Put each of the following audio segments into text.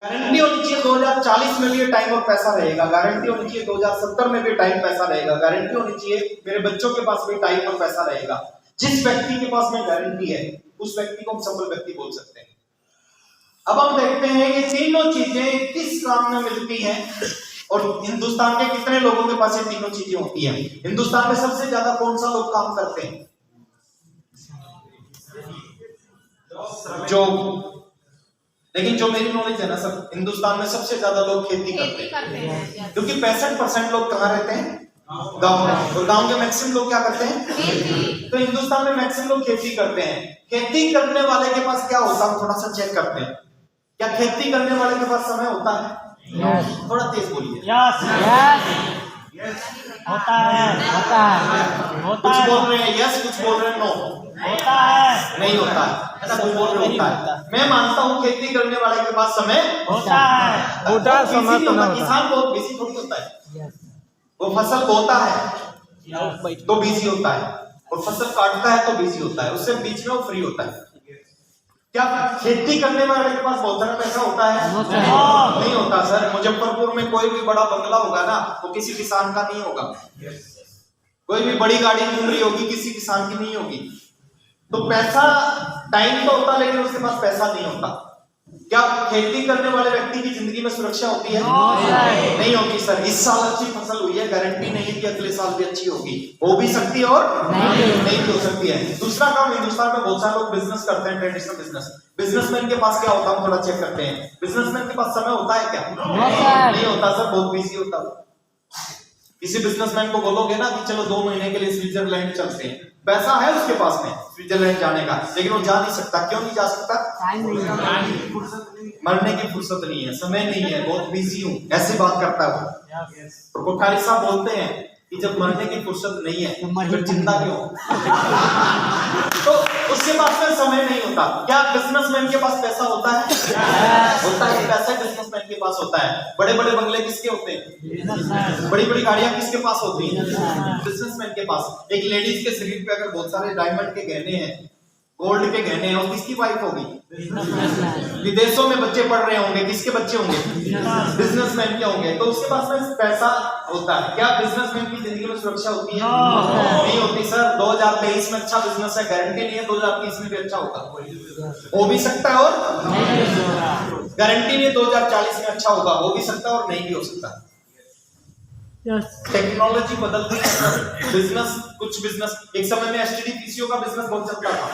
Guarantee होनी चाहिए 2040 में भी टाइम और पैसा रहेगा, गारंटी होनी चाहिए 2070 में भी टाइम पैसा रहेगा, गारंटी होनी चाहिए मेरे बच्चों के पास भी टाइम और पैसा रहेगा। जिस व्यक्ति के पास में गारंटी है उस व्यक्ति को हम सफल व्यक्ति बोल सकते हैं। अब हम देखते हैं ये तीनों चीजें किस काम में मिलती हैं और हिंदुस्तान के कितने लोगों के पास ये तीनों चीजें होती हैं। हिंदुस्तान में सबसे ज्यादा कौन सा लोग काम करते हैं? जॉब। लेकिन जो मेरी नॉलेज है ना सर, हिंदुस्तान में सबसे ज्यादा लोग खेती करते हैं, क्योंकि 65% लोग कहाँ रहते हैं? गांव में। और गांव के मैक्सिमम लोग क्या करते हैं? तो हिंदुस्तान में मैक्सिमम लोग खेती करते हैं। खेती करने वाले के पास क्या होता है, थोड़ा सा चेक करते हैं। क्या खेती करने वाले के पास समय होता है? थोड़ा तेज बोलिए। होता है। कुछ बोल रहे हैं यस, कुछ बोल रहे हैं नो। होता है। नहीं होता है ऐसा कुछ बोल रहे होता है। मैं मानता हूँ खेती करने वाले के पास समय होता है। होता समय तो ना किसान बहुत बिजी थोड़ी होता है। वो फसल बोता है तो बिजी होता है और फसल काटता है तो बिजी होता है, उससे बीच में वो फ्री होता है। क्या खेती करने वाले के पास बहुत सारा पैसा होता है? नहीं होता सर। मुजफ्फरपुर में कोई भी बड़ा बंगला होगा ना वो किसी किसान का नहीं होगा। कोई भी बड़ी गाड़ी घूम रही होगी किसी किसान की नहीं होगी। तो पैसा टाइम तो होता लेकिन उसके पास पैसा नहीं होता। क्या खेती करने वाले व्यक्ति की जिंदगी में सुरक्षा होती है? नहीं होती सर। इस साल अच्छी फसल हुई है, गारंटी नहीं है कि अगले साल भी अच्छी होगी। हो भी सकती है और नहीं भी हो सकती है। दूसरा काम, हिंदुस्तान में बहुत सारे लोग बिजनेस करते हैं, ट्रेडिशनल बिजनेस। बिजनेसमैन के पास क्या होता है थोड़ा चेक करते हैं। बिजनेसमैन के पास समय होता है क्या? नहीं होता सर, बहुत बिजी होता है। किसी बिजनेसमैन को बोलोगे ना कि चलो 2 महीने के लिए स्विट्जरलैंड चलते हैं, पैसा है उसके पास में स्विट्जरलैंड जाने का, लेकिन वो जा नहीं सकता। क्यों नहीं जा सकता? मरने की फुर्सत नहीं है, समय नहीं है, बहुत बिजी हूँ, ऐसी बात करता है वो। तो कोठारी साहब बोलते हैं कि जब मरने की फुर्सत नहीं है फिर जिंदा क्यों? तो उसके पास में समय नहीं होता। क्या बिजनेसमैन के पास पैसा होता है? होता है। पैसा बिजनेसमैन के पास होता है। बड़े बड़े बंगले किसके होते हैं? बड़ी बड़ी गाड़ियां किसके पास होती हैं? बिजनेसमैन के पास। एक लेडीज के शरीर पे अगर बहुत सारे डायमंड के गहने हैं, गोल्ड के गहने हैं, और किसकी वाइफ होगी? विदेशों में बच्चे पढ़ रहे होंगे, किसके बच्चे होंगे? बिजनेसमैन के होंगे। तो उसके पास में पैसा होता है। क्या बिजनेसमैन की जिंदगी में सुरक्षा होती है? नहीं होती सर। 2023 में अच्छा बिजनेस है, गारंटी नहीं है 2030 में भी अच्छा होगा। हो भी सकता है और गारंटी नहीं 2040 में अच्छा होगा। हो भी सकता है और नहीं भी हो सकता। टेक्नोलॉजी बदलती है। बिजनेस, कुछ बिजनेस एक समय में एसटीडी पीसीओ का बिजनेस बहुत चलता था।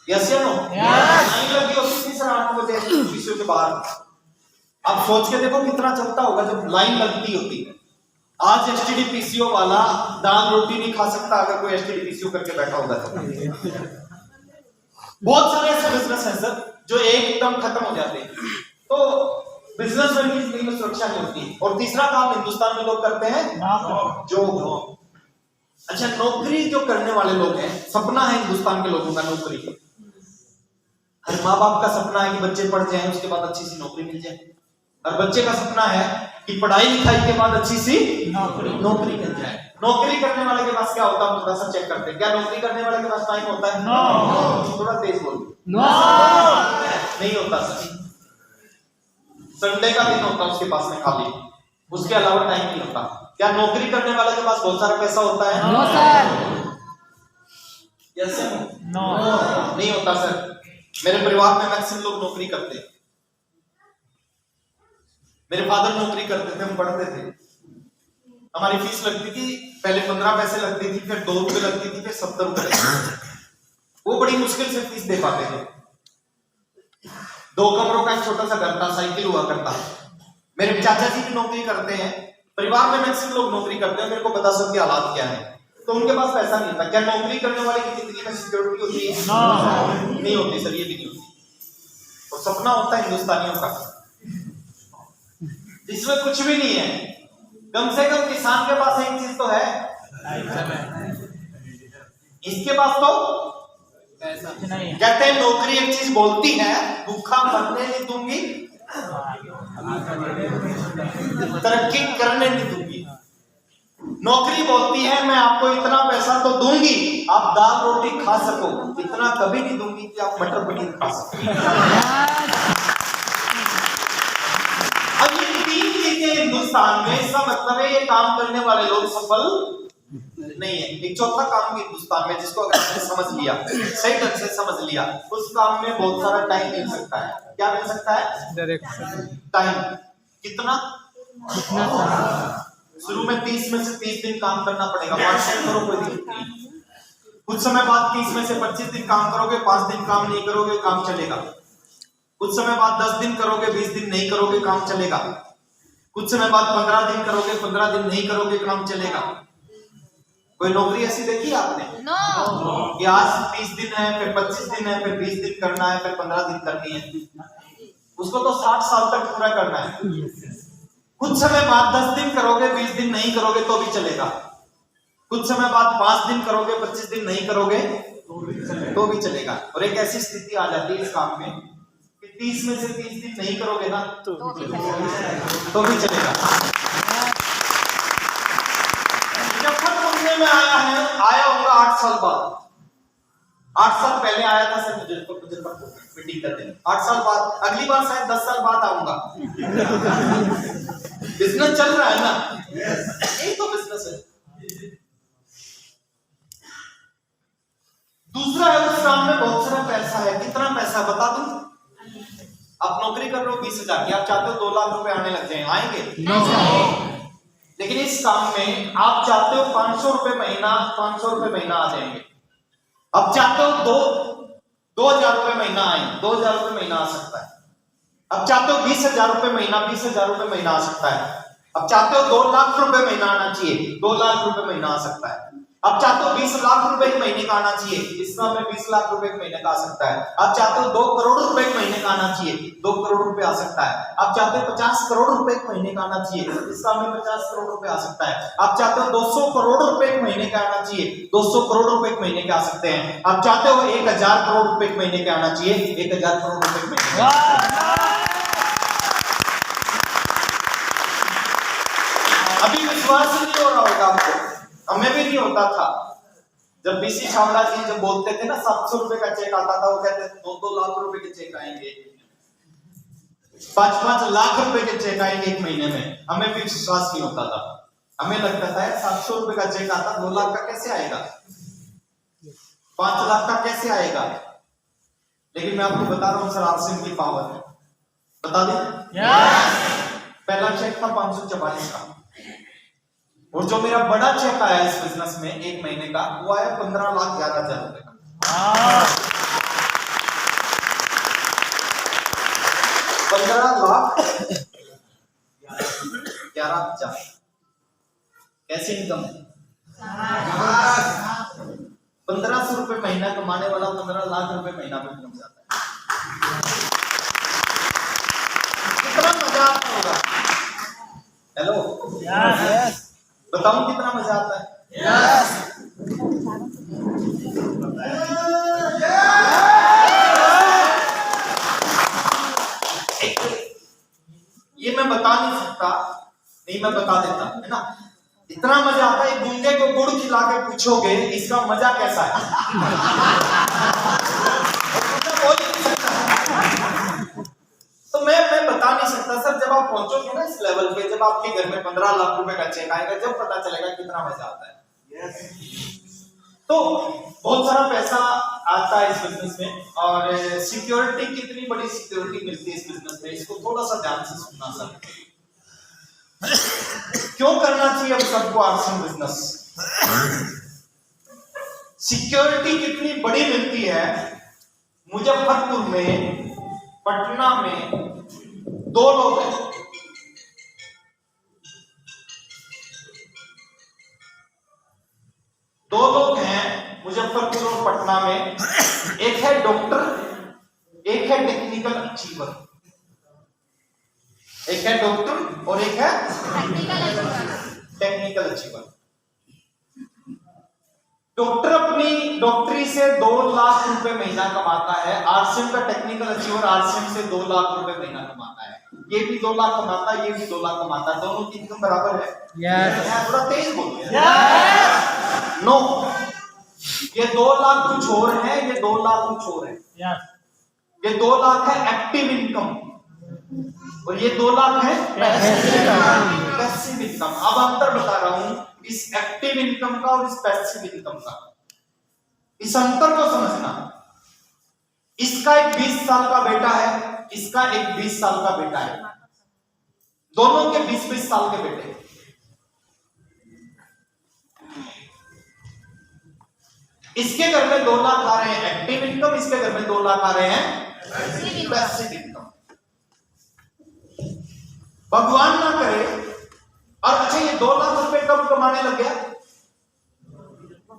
यस या नो? लाइन लगी होती थी सर 8 बजे पीसीओ के बाहर। आप सोच के देखो कितना चलता होगा जब लाइन लगती होती। आज एसटीडी पीसीओ वाला दाल रोटी नहीं खा सकता अगर कोई एसटीडी पीसीओ करके बैठा होगा तो। बहुत सारे ऐसे बिजनेस हैं सर जो एकदम खत्म हो जाते हैं। तो बिजनेसमैन की जिंदगी में सुरक्षा नहीं होती। और तीसरा काम हिंदुस्तान में लोग करते हैं जो अच्छा नौकरी जो करने वाले लोग हैं, सपना है हिंदुस्तान के लोगों का नौकरी। हर माँ बाप का सपना है कि बच्चे पढ़ जाएं उसके बाद अच्छी सी नौकरी मिल जाए। हर बच्चे का सपना है कि पढ़ाई लिखाई के बाद अच्छी सी नौकरी मिल जाए। नौकरी करने वाले के पास क्या होता है थोड़ा सा चेक करते हैं। क्या नौकरी करने वाले के पास टाइम होता है? थोड़ा तेज बोलिए। नहीं होता सर। संडे का दिन होता है उसके पास में खाली, उसके अलावा टाइम नहीं होता। क्या नौकरी करने वाले के पास बहुत सारा पैसा होता है? No sir. Yes no? नहीं होता सर। मेरे परिवार में मैक्सिमम लोग नौकरी करते हैं। मेरे फादर नौकरी करते थे, हम पढ़ते थे। हमारी फीस लगती थी पहले 15 पैसे लगती थी, फिर 2 रुपए लगती थी, फिर 70 रुपए लगती थी। वो बड़ी मुश्किल से फीस दे पाते थे। 2 कमरों का एक छोटा सा घर था, साइकिल हुआ करता। मेरे चाचा जी भी नौकरी करते हैं। परिवार में मैक्सिमम लोग नौकरी करते हैं। मेरे को बता सबके हालात क्या है। तो उनके पास पैसा नहीं होता। क्या नौकरी करने वाले की जिंदगी में सिक्योरिटी होती है? नहीं होती सर, ये भी नहीं होती। और सपना होता है हिंदुस्तानियों का, इसमें कुछ भी नहीं है। कम से कम किसान के पास एक चीज तो है, इसके पास तो कहते हैं नौकरी एक चीज बोलती है, भूखा मरने नहीं दूंगी, तरक्की करने नहीं दूंगी। नौकरी बोलती है मैं आपको इतना पैसा तो दूंगी आप दाल रोटी खा सको, इतना कभी नहीं दूंगी कि आप मटर पनीर खा सको। हिंदुस्तान में, इसका मतलब है ये काम करने वाले लोग सफल नहीं है। एक चौथा काम भी हिंदुस्तान में, जिसको अगर आपने समझ लिया, सही ढंग से समझ लिया, उस काम में बहुत सारा टाइम मिल सकता है। क्या मिल सकता है? टाइम। कितना? शुरू में 30 में से 30 दिन काम करना पड़ेगा, 5 दिन करो, कोई दिक्कत नहीं। कुछ समय बाद 30 में से 25 दिन काम करोगे, 5 दिन काम नहीं करोगे, काम चलेगा। कुछ समय बाद 10 दिन करोगे, 20 दिन नहीं करोगे, काम चलेगा। कुछ समय बाद 15 दिन करोगे, 15 दिन नहीं करोगे, काम चलेगा। कोई नौकरी ऐसी देखी आपने? कि आज 30 दिन है, फिर 25 दिन है, फिर 20 दिन करना है, फिर 15 दिन करनी है। उसको तो 60 साल तक पूरा करना है। कुछ समय बाद 10 दिन करोगे, 20 दिन नहीं करोगे तो भी चलेगा। कुछ समय बाद 5 दिन करोगे, 25 दिन नहीं करोगे तो भी चलेगा। और एक ऐसी स्थिति आ जाती है इस काम में कि 30 में से 30 दिन नहीं करोगे ना तो भी चलेगा। में आया होगा 8 साल बाद। 8 साल पहले आया था सर, मुझे मीटिंग करने। 8 साल बाद, अगली बार शायद 10 साल बाद आऊंगा। बिजनेस चल रहा है ना, यही तो बिजनेस है। दूसरा है, उस काम में बहुत सारा पैसा है। कितना पैसा बता दूं? आप नौकरी कर रहे हो 20,000 की, आप चाहते हो 2 लाख रुपए आने लग जाए, आएंगे? लेकिन इस काम में आप चाहते हो 500 रुपए महीना, 500 रुपए महीना आ जाएंगे। अब चाहते हो 2,000 रुपए महीना आए, 2,000 रुपए महीना आ सकता है। अब चाहते हो 20,000 रुपए महीना, 20,000 रुपए महीना आ सकता है। अब चाहते हो 2 लाख रुपए महीना आना चाहिए, 2 लाख रुपए महीना आ सकता है। अब चाहते हो 20 लाख रुपए एक महीने का आना चाहिए, इस काम में 20 लाख रुपए एक महीने का आ सकता है। आप चाहते हो 2 करोड़ रुपए एक महीने का आना चाहिए, 2 करोड़ रुपए आ सकता है। आप चाहते हो 50 करोड़ रुपए एक महीने का आना चाहिए, इस काम में 50 करोड़ रुपए आ सकता है। आप चाहते हो 200 करोड़ रुपए एक महीने का आना चाहिए, 200 करोड़ रुपए एक महीने के आ सकते हैं। आप चाहते हो 1,000 करोड़ रुपए एक महीने के आना चाहिए, 1,000 करोड़ रुपए एक महीने का। अभी विश्वास नहीं हो रहा होगा आपको, हमें भी नहीं होता था। जब बीसी छावड़ा जी जब बोलते थे ना 700 रुपए का चेक आता था, वो कहते थे 2-2 लाख रुपए के चेक आएंगे, 5-5 लाख रुपए के चेक आएंगे एक महीने में। हमें भी विश्वास नहीं होता था। हमें लगता था 700 रुपए का चेक आता, 2 लाख का कैसे आएगा, 5 लाख का कैसे आएगा। लेकिन मैं आपको बता रहा हूं सर, आरसीएम की पावर है। बता दें? पहला चेक था 544 का, और जो मेरा बड़ा चेक आया इस बिजनेस में एक महीने का, वो आया 15,11,000 रुपए का। 15,11,000 कैसे इनकम है? 1,500 रुपए महीना कमाने वाला 15 लाख रुपए महीना में पहुंच जाता है। कितना मजा आता होगा? हेलो, बताऊं कितना मजा आता है? ये मैं बता नहीं सकता, नहीं मैं बता देता, है ना। इतना मजा आता है, गूंगे को गुड़ खिला के पूछोगे इसका मजा कैसा है, तो मैं बता नहीं सकता सर। जब आप पहुंचोगे ना इस लेवल पे, जब आपके घर में 15 लाख रुपए का चेक आएगा, जब पता चलेगा कितना मजा आता है। तो बहुत सारा पैसा आता है इस बिजनेस में, और सिक्योरिटी, कितनी बड़ी सिक्योरिटी मिलती है इस बिजनेस में, इसको थोड़ा सा ध्यान से सुनना सर। क्यों करना चाहिए अब सबको आरसीएम बिजनेस? सिक्योरिटी कितनी बड़ी मिलती है। मुजफ्फरपुर में, पटना में 2 लोग हैं, मुजफ्फरपुर और पटना में। एक है डॉक्टर, एक है टेक्निकल अचीवर। एक है डॉक्टर और एक है टेक्निकल अचीवर। डॉक्टर अपनी डॉक्टरी से 2 लाख रुपए महीना कमाता है, आरसीएम का टेक्निकल अचीवर आरसीएम से 2 लाख रुपए महीना कमाता है। ये भी 2 लाख कमाता है, ये भी 2 लाख कमाता है, दोनों की इनकम बराबर है। थोड़ा तेज बोलिए। नो, ये 2 लाख कुछ और है, ये 2 लाख कुछ और है। ये 2 लाख है एक्टिव इनकम, और ये 2 लाख है पैसिव पैसिव इनकम। अब अंतर बता रहा हूं इस एक्टिव इनकम का और इस पैसिव इनकम का। इस अंतर को समझना। इसका एक 20 साल का बेटा है, इसका एक 20 साल का बेटा है, दोनों के 20-20 साल के बेटे। इसके घर में 2 लाख आ रहे हैं एक्टिव इनकम, इसके घर में 2 लाख आ रहे हैं पैसिव इनकम। भगवान ना करे और अच्छा ये 2 लाख रुपए कब कमाने लग गया?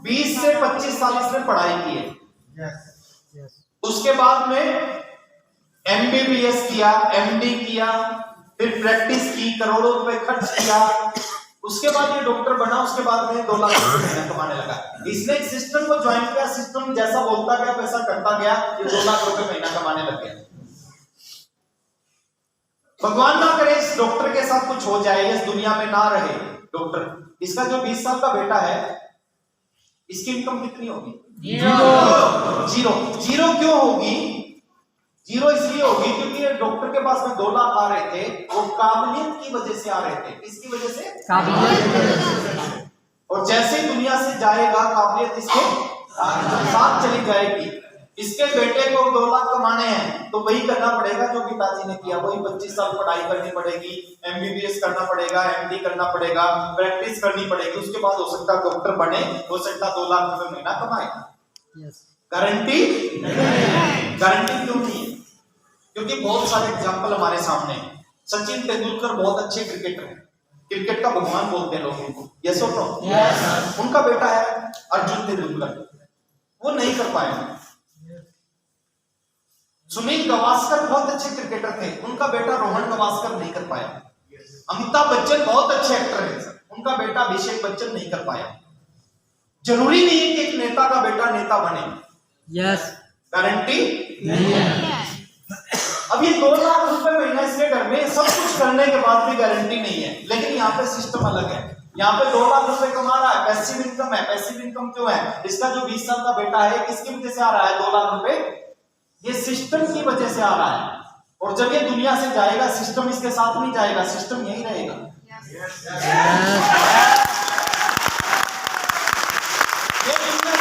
20 से 25 साल इसने पढ़ाई की है। उसके बाद में एमबीबीएस किया, एमडी किया, फिर प्रैक्टिस की, करोड़ों रुपए खर्च किया, उसके बाद ये डॉक्टर बना, उसके बाद में 2 लाख रुपए महीना कमाने लगा। इसने एक सिस्टम को ज्वाइन किया, सिस्टम जैसा बोलता गया वैसा करता गया, ये 2 लाख रुपए महीना कमाने लग गया। भगवान ना करे इस डॉक्टर के साथ कुछ हो जाए, इस दुनिया में ना रहे डॉक्टर। इसका जो 20 साल का बेटा है, इसकी इनकम कितनी होगी? जीरो। जीरो क्यों होगी? जीरो इसलिए होगी क्योंकि डॉक्टर के पास में 2 लाख आ रहे थे, वो काबिलियत की वजह से आ रहे थे। किसकी वजह से? काबिलियत। और जैसे ही दुनिया से जाएगा काबिलियत इसके साथ चली जाएगी। इसके बेटे को 2 लाख कमाने हैं तो वही करना पड़ेगा जो पिताजी ने किया, वही 25 साल पढ़ाई करनी पड़ेगी, एमबीबीएस करना पड़ेगा, एमडी करना पड़ेगा, प्रैक्टिस करनी पड़ेगी, उसके बाद हो सकता है डॉक्टर बने, हो सकता 2 लाख रुपए महीना कमाएगा। गारंटी? गारंटी क्यों नहीं है? क्योंकि बहुत सारे एग्जाम्पल हमारे सामने हैं। सचिन तेंदुलकर बहुत अच्छे क्रिकेटर हैं, क्रिकेट का भगवान बोलते हैं लोग उनको, यस और नो? उनका बेटा है अर्जुन तेंदुलकर, वो नहीं कर पाए। सुनील गावस्कर बहुत अच्छे क्रिकेटर थे, उनका बेटा रोहन गावस्कर नहीं कर पाया। अमिताभ बच्चन बहुत अच्छे एक्टर हैं, उनका बेटा अभिषेक बच्चन नहीं कर पाया। जरूरी नहीं है कि एक नेता का बेटा नेता बने। यस। गारंटी नहीं है। अब ये 2 लाख रुपए महीना इसके घर में, सब कुछ करने के बाद भी गारंटी नहीं है। लेकिन यहाँ पे सिस्टम अलग है। यहाँ पे 2 लाख रुपए कमा रहा है, पैसिव इनकम है। पैसिव इनकम क्यों है? इसका जो 20 साल का बेटा है, किसकी वजह से आ रहा है 2 लाख रुपए? ये सिस्टम की वजह से आ रहा है। और जब ये दुनिया से जाएगा, सिस्टम इसके साथ नहीं जाएगा, सिस्टम यही रहेगा।